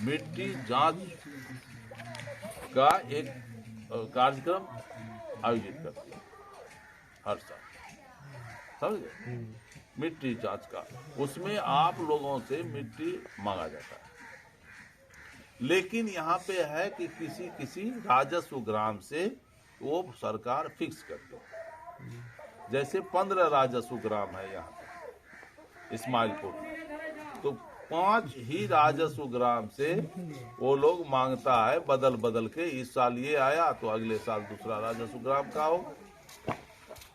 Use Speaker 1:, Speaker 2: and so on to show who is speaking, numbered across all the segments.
Speaker 1: मिट्टी जांच का एक कार्यक्रम आयोजित करती है हर साल, समझ गए? मिट्टी जांच का, उसमें आप लोगों से मिट्टी मांगा जाता है। लेकिन यहाँ पे है कि किसी किसी राजस्व ग्राम से वो सरकार फिक्स करती है। जैसे 15 राजस्व ग्राम है यहाँ पे इस्माइलपुर में, तो 5 ही राजस्व ग्राम से वो लोग मांगता है बदल बदल के। इस साल ये आया तो अगले साल दूसरा राजस्व ग्राम का हो,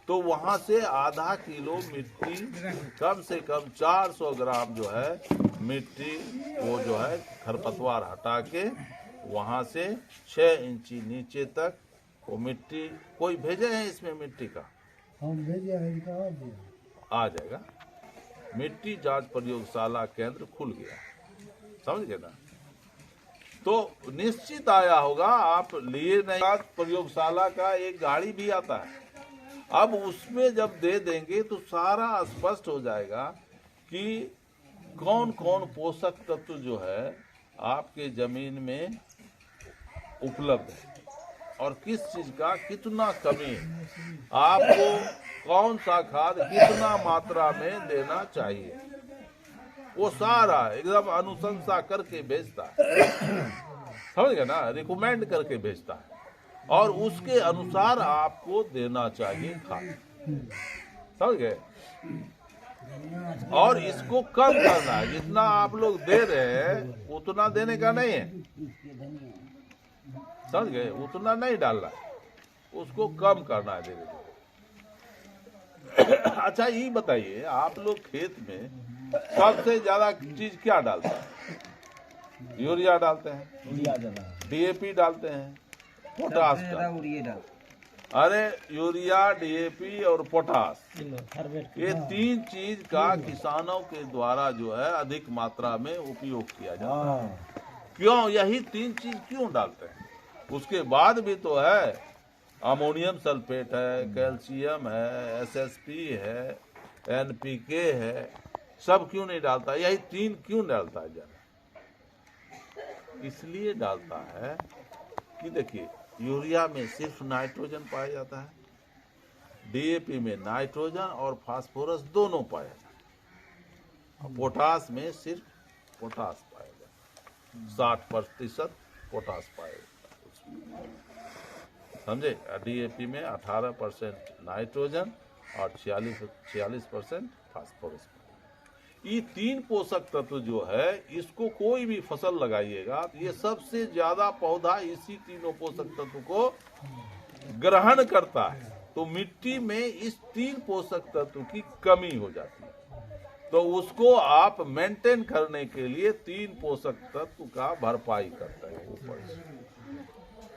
Speaker 1: तो वहां से आधा किलो मिट्टी, कम से कम 400 ग्राम जो है मिट्टी, वो जो है खरपतवार हटा के वहां से 6 इंची नीचे तक वो मिट्टी, कोई भेजे हैं इसमें मिट्टी का?
Speaker 2: हम भेजे हैं,
Speaker 1: आ जाएगा। मिट्टी जांच प्रयोगशाला केंद्र खुल गया, समझ गए ना? तो निश्चित आया होगा, आप लिए नहीं। प्रयोगशाला का एक गाड़ी भी आता है। अब उसमें जब दे देंगे तो सारा स्पष्ट हो जाएगा कि कौन कौन पोषक तत्व जो है आपके जमीन में उपलब्ध है और किस चीज का कितना कमी है, आपको कौन सा खाद कितना मात्रा में देना चाहिए, वो सारा एकदम अनुशंसा करके भेजता है, समझ गए ना? रिकमेंड करके भेजता है और उसके अनुसार आपको देना चाहिए खाद, समझ गए? और इसको कम करना है, जितना आप लोग दे रहे हैं उतना देने का नहीं है, समझ गए? उतना नहीं डालना है, उसको कम करना है धीरे धीरे। अच्छा ये बताइए, आप लोग खेत में सबसे ज्यादा चीज क्या डालते हैं? यूरिया डालते हैं, डीएपी डालते हैं, पोटास डालते। अरे यूरिया, डीएपी और पोटास, ये 3 चीज का किसानों के द्वारा जो है अधिक मात्रा में उपयोग किया जाता है। क्यों? यही 3 चीज क्यों डालते हैं? उसके बाद भी तो है, अमोनियम सल्फेट है, कैल्शियम है, एसएसपी है, एनपीके है, सब क्यों नहीं डालता? यही 3 क्यों डालता है ज्यादा? इसलिए डालता है कि देखिए, यूरिया में सिर्फ नाइट्रोजन पाया जाता है, डीएपी में नाइट्रोजन और फास्फोरस दोनों पाया जाता है, पोटास में सिर्फ पोटास पाया जाता है, 60% पोटास पाया जाता है, समझे? डीएपी में 18% नाइट्रोजन और 46% फास्फोरस। ये 3 पोषक तत्व जो है, इसको कोई भी फसल लगाइएगा तो ये सबसे ज्यादा पौधा इसी तीनों पोषक तत्व को ग्रहण करता है। तो मिट्टी में इस 3 पोषक तत्व की कमी हो जाती है, तो उसको आप मेंटेन करने के लिए 3 पोषक तत्व का भरपाई करते हैं ऊपर से,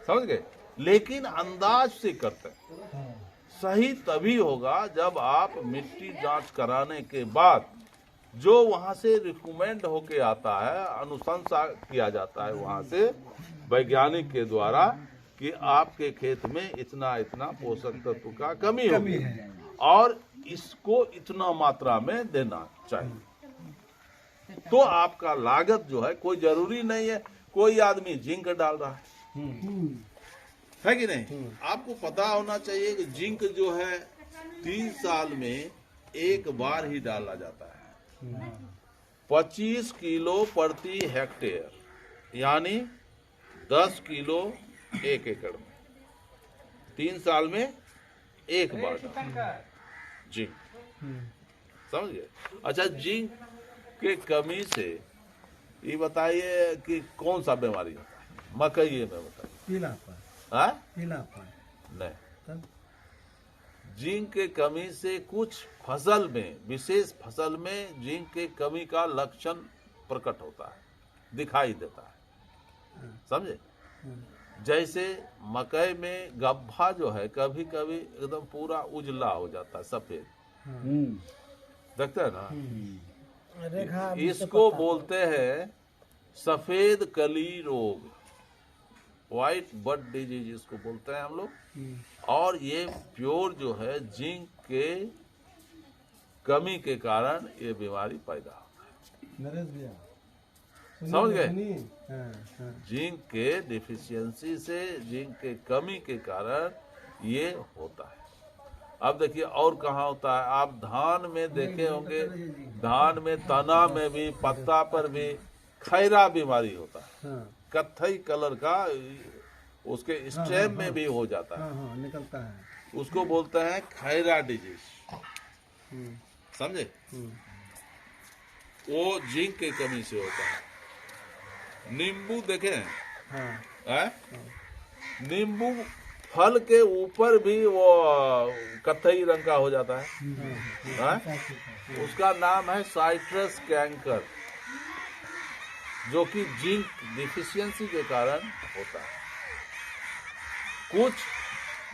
Speaker 1: समझ गए? लेकिन अंदाज से करते हैं। सही तभी होगा जब आप मिट्टी जांच कराने के बाद जो वहां से रिकमेंड होके आता है, अनुशंसा किया जाता है वहां से वैज्ञानिक के द्वारा कि आपके खेत में इतना इतना पोषक तत्व का कमी होगी और इसको इतना मात्रा में देना चाहिए। तो आपका लागत जो है, कोई जरूरी नहीं है कोई आदमी जिंक डाल रहा है कि नहीं? आपको पता होना चाहिए कि जिंक जो है 3 साल में एक बार ही डाला जाता है, 25 किलो प्रति हेक्टेयर, यानी 10 किलो 1 एकड़ में 3 साल में एक बार जिंक, समझ गए? अच्छा, जिंक के कमी से ये बताइए कि कौन सा बीमारी होता है मकई में? बताइए।
Speaker 2: पीलापन।
Speaker 1: नहीं, जिंक के कमी से कुछ फसल में, विशेष फसल में जिंक के कमी का लक्षण प्रकट होता है, दिखाई देता है, समझे? जैसे मकई में गब्भा जो है कभी कभी एकदम पूरा उजला हो जाता है, सफेद, देखते हैं ना? इसको बोलते हैं सफेद कली रोग, व्हाइट बड डिजीज इसको बोलते हैं हम लोग। और ये प्योर जो है जिंक के कमी के कारण ये बीमारी पैदा होता है, समझ गए?
Speaker 2: हाँ, हाँ।
Speaker 1: जिंक के डिफिशियंसी से, जिंक के कमी के कारण ये होता है। अब देखिए और कहाँ होता है, आप धान में देखे होंगे, धान में तना में भी, पत्ता पर भी खैरा बीमारी होता है।
Speaker 2: हाँ,
Speaker 1: कत्थई कलर का उसके स्टेम में भी हो जाता है,
Speaker 2: हाँ, हाँ, निकलता है।
Speaker 1: उसको बोलते हैं खैरा डिजीज।
Speaker 2: हम्म,
Speaker 1: समझे?
Speaker 2: हम्म,
Speaker 1: वो जिंक की कमी से होता है। नींबू देखे हैं?
Speaker 2: हाँ,
Speaker 1: हैं? नींबू फल के ऊपर भी वो कत्थई रंग का हो जाता है। हैं? उसका नाम है साइट्रस कैंकर, जो कि जिंक डिफिशियंसी के कारण होता है। कुछ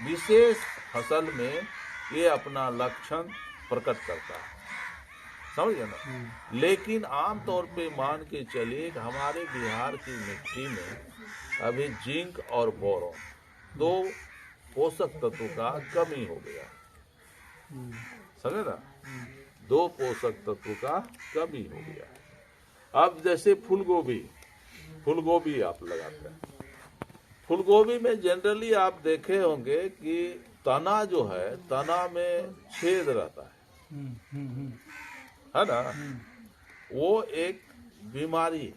Speaker 1: विशेष फसल में ये अपना लक्षण प्रकट करता है, समझ गए ना? लेकिन आमतौर पे मान के चलिए कि हमारे बिहार की मिट्टी में अभी जिंक और बोरोन, दो पोषक तत्वों का कमी हो गया, समझे ना? दो पोषक तत्वों का कमी हो गया। अब जैसे फूलगोभी आप लगाते हैं, फूलगोभी में जनरली आप देखे होंगे कि तना जो है, तना में छेद रहता है ना? वो एक बीमारी है।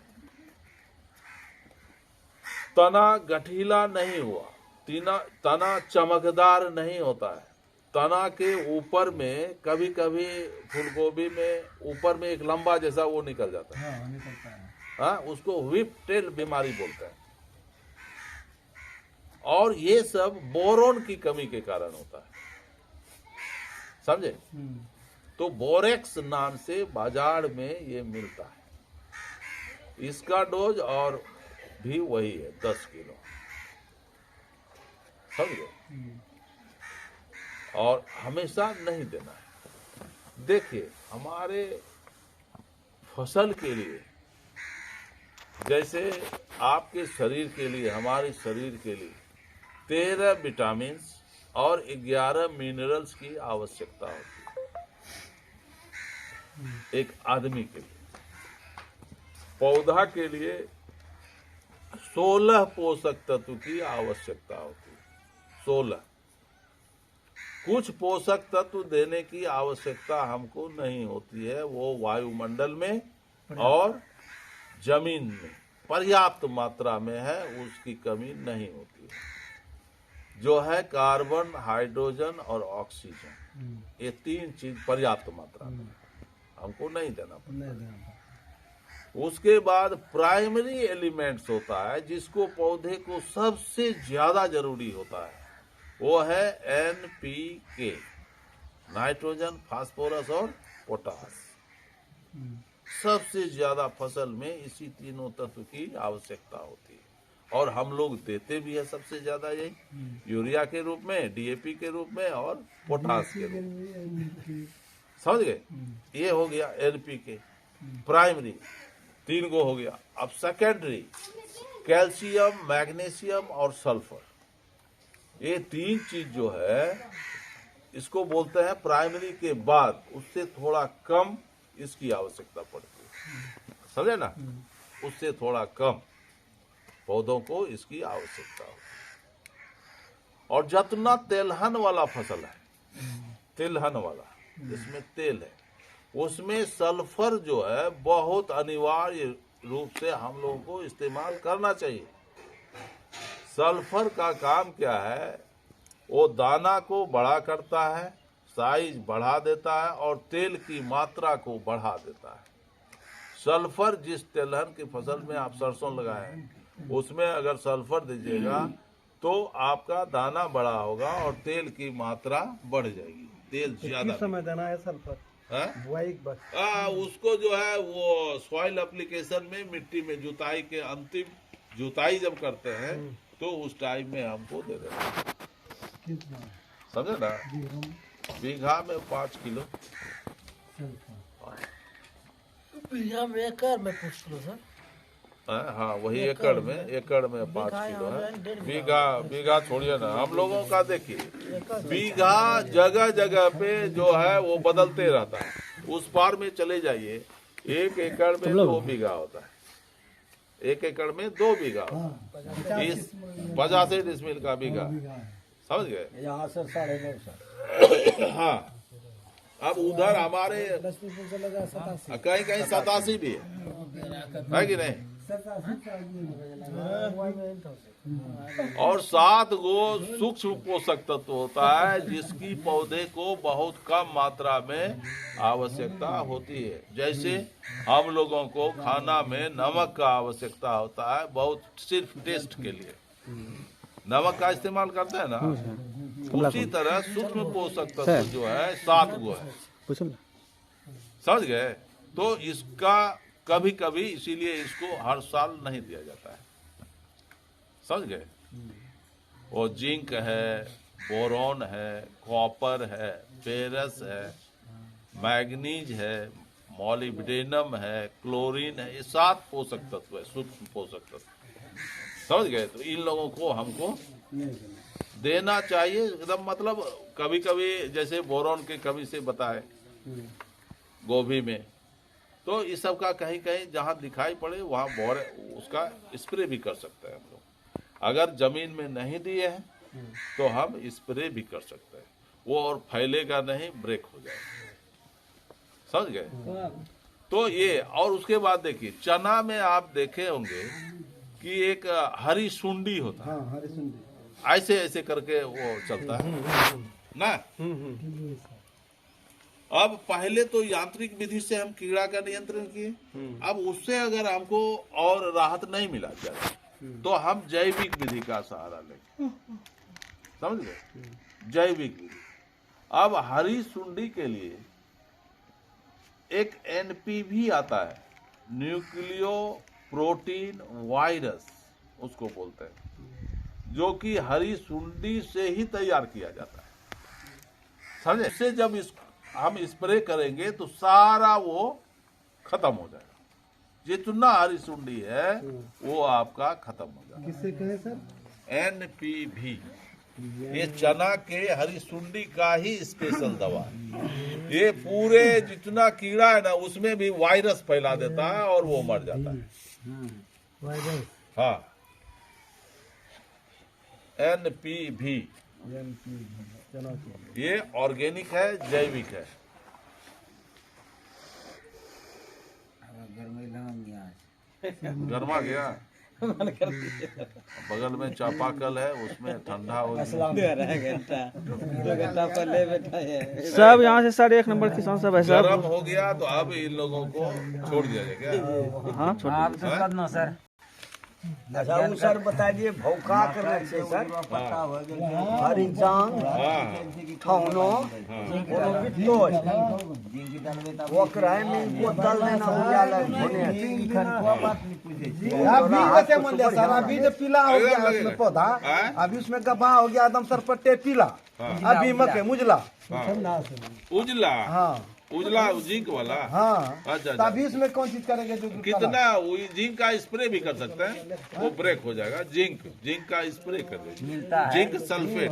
Speaker 1: तना गठीला नहीं हुआ, तना चमकदार नहीं होता है। तना के ऊपर में कभी कभी फूलगोभी में ऊपर में एक लंबा जैसा वो निकल जाता है,
Speaker 2: हाँ, निकलता है।
Speaker 1: हाँ, उसको व्हिप टेल बीमारी बोलते हैं। और ये सब बोरोन की कमी के कारण होता है, समझे? तो बोरेक्स नाम से बाजार में ये मिलता है। इसका डोज और भी वही है, 10 किलो, समझे? और हमेशा नहीं देना है। देखिए हमारे फसल के लिए, जैसे आपके शरीर के लिए, हमारे शरीर के लिए 13 विटामिन और 11 मिनरल्स की आवश्यकता होती है एक आदमी के लिए। पौधा के लिए 16 पोषक तत्व की आवश्यकता होती है, 16। कुछ पोषक तत्व देने की आवश्यकता हमको नहीं होती है, वो वायुमंडल में और जमीन में पर्याप्त मात्रा में है, उसकी कमी नहीं होती है। जो है कार्बन, हाइड्रोजन और ऑक्सीजन, ये 3 चीज पर्याप्त मात्रा में हमको नहीं देना पड़ता। उसके बाद प्राइमरी एलिमेंट्स होता है जिसको पौधे को सबसे ज्यादा जरूरी होता है, वो है NPK, नाइट्रोजन, फास्फोरस और पोटास। सबसे ज्यादा फसल में इसी तीनों तत्व की आवश्यकता होती है, और हम लोग देते भी है सबसे ज्यादा यही, यूरिया के रूप में, DAP के रूप में और पोटास के रूप में, समझ गए? ये हो गया NPK प्राइमरी, 3 गो हो गया। अब सेकेंडरी कैल्शियम, मैग्नीशियम और सल्फर, ये 3 चीज जो है इसको बोलते हैं प्राइमरी के बाद उससे थोड़ा कम इसकी आवश्यकता पड़ती है, समझे ना? उससे थोड़ा कम पौधों को इसकी आवश्यकता होती है। और जितना तेलहन वाला फसल है, तिलहन वाला जिसमें तेल है, उसमें सल्फर जो है बहुत अनिवार्य रूप से हम लोगों को इस्तेमाल करना चाहिए। सल्फर का काम क्या है? वो दाना को बड़ा करता है, साइज बढ़ा देता है और तेल की मात्रा को बढ़ा देता है। सल्फर जिस तिलहन की फसल में आप सरसों लगाए उसमें अगर सल्फर दीजिएगा तो आपका दाना बड़ा होगा और तेल की मात्रा बढ़ जाएगी, तेल ज्यादा।
Speaker 2: किस समय देना है सल्फर? बुआई के बाद?
Speaker 1: उसको जो है वो सॉइल एप्लीकेशन में, मिट्टी में जुताई के अंतिम जुताई जब करते हैं तो उस टाइम में हमको दे देना, समझे ना? बीघा में 5 किलो।
Speaker 3: बीघा में, एकड़ में पूछ लो सर।
Speaker 1: हाँ वही एकड़ में 5 किलो है। बीघा छोड़िए ना, हम लोगों का देखिए बीघा जगह जगह पे जो है वो बदलते रहता है। उस पार में चले जाइए 1 एकड़ में 2 बीघा होता है, 1 एकड़ में 2 बीघा इस 85 डिसमिल का बीघा, समझ गए।
Speaker 2: यहाँ से 9.5
Speaker 1: हाँ, अब उधर हमारे कहीं कहीं 87 भी है कि नहीं। और 7 गो सूक्ष्म पोषक तत्व होता है जिसकी पौधे को बहुत कम मात्रा में आवश्यकता होती है। जैसे हम लोगों को खाना में नमक का आवश्यकता होता है, बहुत सिर्फ टेस्ट के लिए नमक का इस्तेमाल करते हैं ना, उसी तरह सूक्ष्म पोषक तत्व जो है 7 गो है, समझ गए। तो इसका कभी कभी इसीलिए इसको हर साल नहीं दिया जाता है, समझ गए। वो जिंक है, बोरॉन है, कॉपर है, फेरस है, मैग्नीज है, मॉलिब्डेनम है, क्लोरीन है, ये 7 पोषक तत्व है, सूक्ष्म पोषक तत्व, समझ गए। तो इन लोगों को हमको देना चाहिए एकदम, मतलब कभी कभी जैसे बोरॉन के कमी से बताए गोभी में, तो इस सब का कहीं कहीं जहां दिखाई पड़े वहां उसका स्प्रे भी कर सकते हैं हम लोग। अगर जमीन में नहीं दिए हैं तो हम स्प्रे भी कर सकते हैं, वो और फैलेगा नहीं, ब्रेक हो जाएगा, समझ गए। तो ये, और उसके बाद देखिए चना में आप देखे होंगे कि एक हरी सुंडी होता है,
Speaker 2: हाँ, हरी सुंडी
Speaker 1: ऐसे ऐसे करके वो चलता है ना। अब पहले तो यांत्रिक विधि से हम कीड़ा का नियंत्रण किए, अब उससे अगर हमको और राहत नहीं मिला जाए तो हम जैविक विधि का सहारा लेंगे, समझ गए, जैविक विधि। अब हरी सुंडी के लिए एक NPV आता है, न्यूक्लियो प्रोटीन वायरस उसको बोलते हैं, जो कि हरी सुंडी से ही तैयार किया जाता है, समझे। इससे जब हम स्प्रे करेंगे तो सारा वो खत्म हो जाएगा, जितना हरी सुंडी है वो आपका खत्म हो जाएगा।
Speaker 2: किससे कहे सर?
Speaker 1: NPV, ये चना के हरी सुंडी का ही स्पेशल दवा है। ये पूरे जितना कीड़ा है ना उसमें भी वायरस फैला देता है और वो मर जाता है।
Speaker 2: वायरस,
Speaker 1: हाँ, NPV
Speaker 2: चलो
Speaker 1: ये ऑर्गेनिक है, जैविक है। गर्मा गया, बगल में चापाकल है, उसमें ठंडा हो गया,
Speaker 4: सब यहाँ से सारे 1 नंबर किसान सब है सब।
Speaker 1: गर्म हो गया तो अब इन लोगों को छोड़ दिया जाएगा।
Speaker 4: हाँ, छोड़
Speaker 5: सर
Speaker 2: अच्छा वो सर बता दिए भौका करना चाहिए सर, हरी जांग ठौनो कोनो बिटोज वो कराए में बोतल में ना हो जाला होने अभी कैसे मन लिया सर, अभी जो पीला हो गया उसमें पौधा, अभी उसमें गब्बा हो गया एकदम सर पट्टे पीला, अभी मके मुजला
Speaker 1: उजला,
Speaker 2: हाँ
Speaker 1: उजला जिंक वाला,
Speaker 2: हाँ,
Speaker 1: अच्छा,
Speaker 2: तभी इसमें कौन चीज करेंगे जो
Speaker 1: कितना जिंक का स्प्रे भी कर सकते हैं, वो ब्रेक हो जाएगा। जिंक का स्प्रे कर दीजिए, जिंक सल्फेट,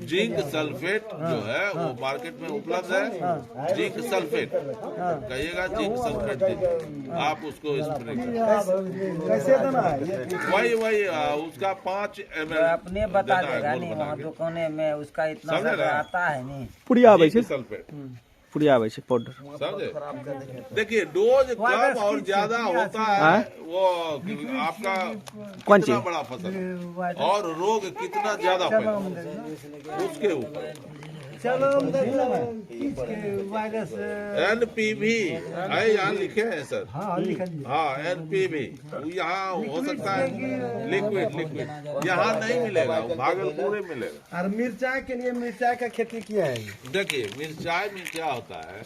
Speaker 1: जिंक सल्फेट जो है वो मार्केट में उपलब्ध है, जिंक सल्फेट कहिएगा, जिंक सल्फेट दीजिए, आप उसको स्प्रे करें।
Speaker 2: कैसे देना है?
Speaker 1: वही उसका 5 ml
Speaker 5: अपने बता देगा नहीं, वहाँ दुकाने में उसका इतना
Speaker 1: समझे
Speaker 5: सब
Speaker 1: ना?
Speaker 5: आता है नहीं।
Speaker 4: पुड़िया आवे छै,
Speaker 1: सल्फेट
Speaker 4: पुड़िया आवे छै पाउडर।
Speaker 1: समझे। देखिए डोज कम और ज्यादा होता है, वो आपका
Speaker 4: कौन
Speaker 1: कितना
Speaker 4: चीज?
Speaker 1: बड़ा फसल और रोग कितना ज्यादा फैला उसके ऊपर।
Speaker 2: चलो वायरस
Speaker 1: NPV है, यहाँ लिखे हैं सर,
Speaker 2: हाँ लिखा जी,
Speaker 1: हाँ NPV यहाँ हो सकता है लिक्विड यहाँ नहीं मिलेगा, भागलपुर में मिलेगा।
Speaker 2: और मिर्चाई के लिए मिर्चाई का खेती किया है।
Speaker 1: देखिए मिर्चाई में क्या होता है,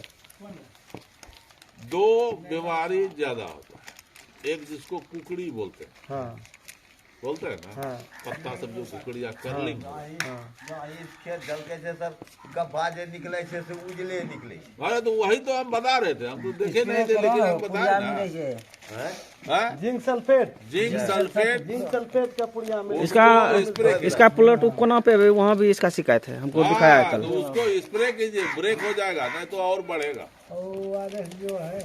Speaker 1: 2 बीमारी ज्यादा होता है, एक जिसको कुकड़ी बोलते हैं,
Speaker 2: हाँ
Speaker 1: बोलते हैं ना,
Speaker 2: हाँ
Speaker 1: पत्ता सब जो कुकड़िया कर्लिंग,
Speaker 6: जल कैसे सर गब्बा जे निकले से उजले निकले।
Speaker 1: अरे तो वही तो हम बता रहे थे, हम तो देखे नहीं थे लेकिन हम बता रहे हैं।
Speaker 2: Zinc sulphate,
Speaker 1: zinc sulphate,
Speaker 2: zinc sulphate का पुड़िया में
Speaker 4: इसका प्लॉट कोना पे है, वहाँ भी इसका शिकायत है, हमको दिखाया है
Speaker 1: हाँ,
Speaker 4: कल।
Speaker 1: तो उसको स्प्रे कीजिए, ब्रेक हो जाएगा, नहीं तो और बढ़ेगा।
Speaker 2: जो है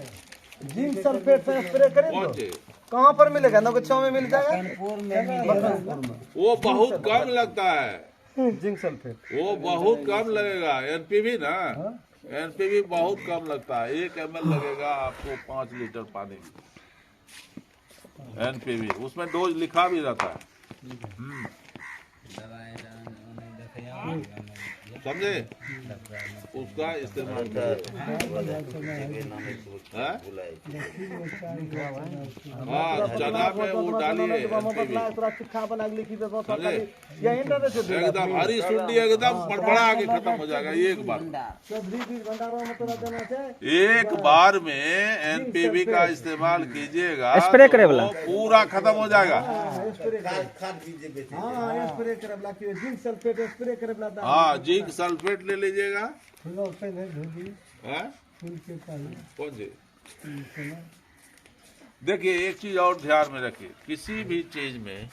Speaker 2: जिंक सल्फेट से स्प्रे करें
Speaker 1: कौन
Speaker 2: तो
Speaker 1: चीज
Speaker 2: कहाँ पर मिलेगा? नौगछिया में मिल जाएगा।
Speaker 5: कानपुर में
Speaker 1: वो बहुत कम लगता है,
Speaker 2: जिंक सल्फेट
Speaker 1: वो बहुत कम लगेगा। एनपीवी ना, एनपीवी बहुत कम लगता है। 1 ml लगेगा आपको 5 लीटर पानी में। एनपीवी उसमें डोज लिखा भी रहता है। समझे? उसका इस्तेमाल हाँ, चना में वो डालिए एकदम हरी सुंडी एकदम फड़फड़ा के खत्म हो जाएगा एक बार में एनपीवी का इस्तेमाल कीजिएगा,
Speaker 4: स्प्रे करे वाला
Speaker 1: तो पूरा खत्म हो जाएगा। हाँ, जिंक सल्फेट ले लीजिएगा। हाँ? कौन सी? देखिए एक चीज और ध्यान में रखिए, किसी भी चीज में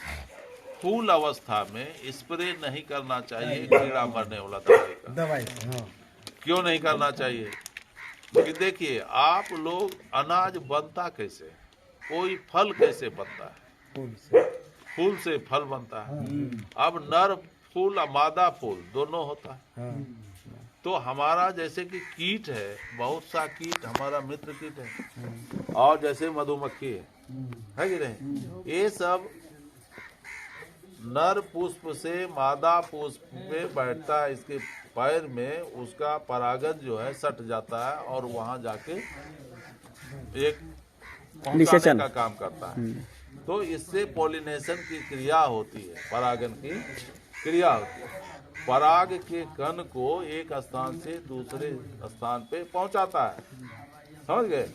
Speaker 1: फूल अवस्था में स्प्रे नहीं करना चाहिए कीड़ा मरने वाला दवाई का। क्यों नहीं करना चाहिए? क्योंकि देखिए आप लोग, अनाज बनता कैसे, कोई फल कैसे बनता है? फूल से फल बनता है। अब नर फूल और मादा फूल दोनों होता है। तो हमारा जैसे कि कीट है, बहुत सा कीट हमारा मित्र कीट है, और जैसे मधुमक्खी है कि नहीं, ये सब नर पुष्प से मादा पुष्प पे बैठता है, इसके पैर में उसका परागन जो है सट जाता है और वहां जाके एक पहुंचाने का काम करता है। तो इससे पॉलिनेशन की क्रिया होती है, परागन की क्रिया होती है। पराग के कण को एक स्थान से दूसरे स्थान पे पहुंचाता है, समझ गए?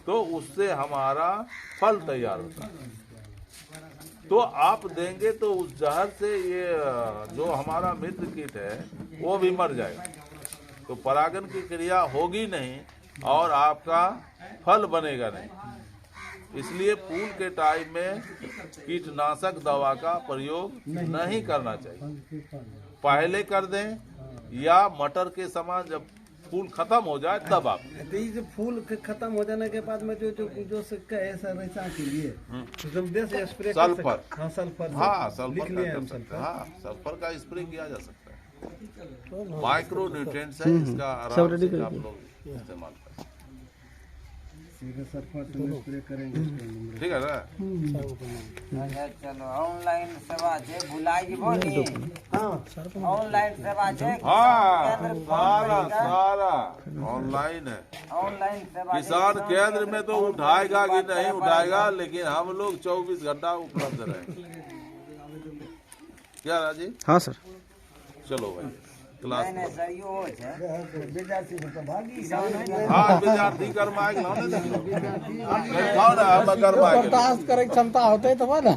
Speaker 1: तो उससे हमारा फल तैयार होता है। तो आप देंगे तो उस जहर से ये जो हमारा मित्र कीट है वो भी मर जाएगा। तो परागन की क्रिया होगी नहीं और आपका फल बनेगा नहीं। इसलिए फूल के टाइम में कीटनाशक दवा का प्रयोग नहीं करना चाहिए। पहले कर दें या मटर के समान जब फूल खत्म हो जाए तब आप।
Speaker 2: तो ये जो फूल खत्म हो जाने के बाद में जो सिक्का है सर ऐसा के लिए स्प्रे
Speaker 1: सल्फर,
Speaker 2: हाँ सल्फर,
Speaker 1: हाँ सल्फर का कर सकते हैं। हाँ, सल्फर का स्प्रे किया जा सकता है। माइक्रो न्यूट्रिएंट्स है, इसका आराम से आप लोग इस्तेमाल करें।
Speaker 2: स्प्रे करेंगे।
Speaker 1: ठीक है ना?
Speaker 5: अच्छा चलो ऑनलाइन सेवा છે ભુલાઈ ગઈ બોની ऑनलाइन सेवा છે
Speaker 1: हाँ, सारा ऑनलाइन है।
Speaker 5: ऑनलाइन सेवा
Speaker 1: किसान केंद्र में तो उठाएगा कि नहीं उठाएगा, लेकिन हम लोग 24 घंटा उपलब्ध रहेंगे। क्या राजी?
Speaker 4: हाँ सर।
Speaker 1: चलो भाई क्लास
Speaker 5: नहीं सरियो हो છે
Speaker 2: विद्यार्थी तो भागी
Speaker 1: हाँ, विद्यार्थी कर्म आएगा ना, हम कर्म आएगा।
Speaker 3: बर्दाश्त करे क्षमता होते तो ना।